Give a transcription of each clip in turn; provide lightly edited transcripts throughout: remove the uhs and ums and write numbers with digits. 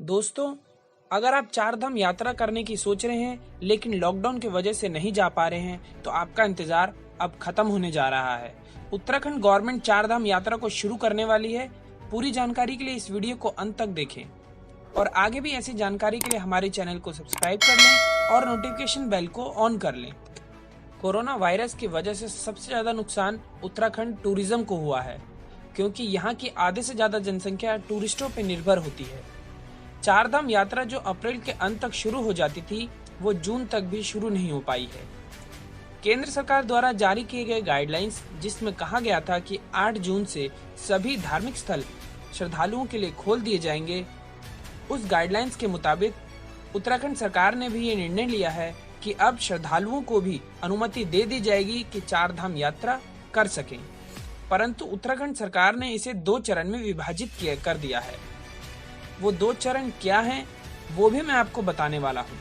दोस्तों, अगर आप चार धाम यात्रा करने की सोच रहे हैं लेकिन लॉकडाउन की वजह से नहीं जा पा रहे हैं तो आपका इंतजार अब खत्म होने जा रहा है। उत्तराखंड गवर्नमेंट चार धाम यात्रा को शुरू करने वाली है। पूरी जानकारी के लिए इस वीडियो को अंत तक देखें और आगे भी ऐसी जानकारी के लिए हमारे चैनल को सब्सक्राइब कर लें और नोटिफिकेशन बेल को ऑन कर लें। कोरोना वायरस की वजह से सबसे ज्यादा नुकसान उत्तराखंड टूरिज्म को हुआ है, क्योंकि यहाँ की आधे से ज्यादा जनसंख्या टूरिस्टों पर निर्भर होती है। चार धाम यात्रा जो अप्रैल के अंत तक शुरू हो जाती थी, वो जून तक भी शुरू नहीं हो पाई है। केंद्र सरकार द्वारा जारी किए गए गाइडलाइंस, जिसमें कहा गया था कि 8 जून से सभी धार्मिक स्थल श्रद्धालुओं के लिए खोल दिए जाएंगे, उस गाइडलाइंस के मुताबिक उत्तराखंड सरकार ने भी ये निर्णय लिया है कि अब श्रद्धालुओं को भी अनुमति दे दी जाएगी कि चार धाम यात्रा कर सकें। परंतु उत्तराखंड सरकार ने इसे 2 चरण में विभाजित कर दिया है। वो 2 चरण क्या हैं, वो भी मैं आपको बताने वाला हूँ।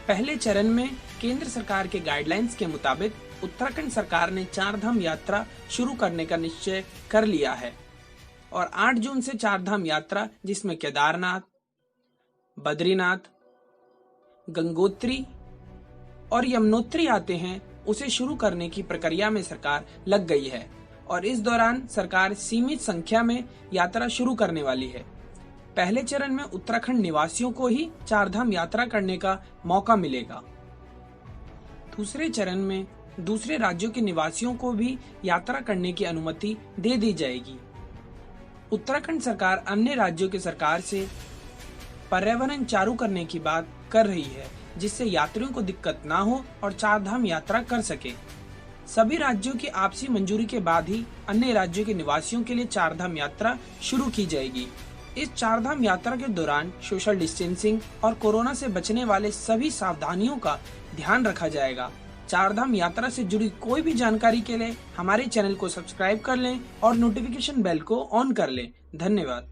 पहले चरण में केंद्र सरकार के गाइडलाइंस के मुताबिक उत्तराखंड सरकार ने चार धाम यात्रा शुरू करने का निश्चय कर लिया है और 8 जून से चार धाम यात्रा, जिसमें केदारनाथ, बद्रीनाथ, गंगोत्री और यमुनोत्री आते हैं, उसे शुरू करने की प्रक्रिया में सरकार लग गई है और इस दौरान सरकार सीमित संख्या में यात्रा शुरू करने वाली है। पहले चरण में उत्तराखंड निवासियों को ही चार धाम यात्रा करने का मौका मिलेगा। दूसरे चरण में दूसरे राज्यों के निवासियों को भी यात्रा करने की अनुमति दे दी जाएगी। उत्तराखंड सरकार अन्य राज्यों की सरकार से पर्यावरण चालू करने की बात कर रही है, जिससे यात्रियों को दिक्कत ना हो और चार धाम यात्रा कर सके। सभी राज्यों की आपसी मंजूरी के बाद ही अन्य राज्यों के निवासियों के लिए चार धाम यात्रा शुरू की जाएगी। इस चार धाम यात्रा के दौरान सोशल डिस्टेंसिंग और कोरोना से बचने वाले सभी सावधानियों का ध्यान रखा जाएगा। चार धाम यात्रा से जुड़ी कोई भी जानकारी के लिए हमारे चैनल को सब्सक्राइब कर लें और नोटिफिकेशन बेल को ऑन कर लें। धन्यवाद।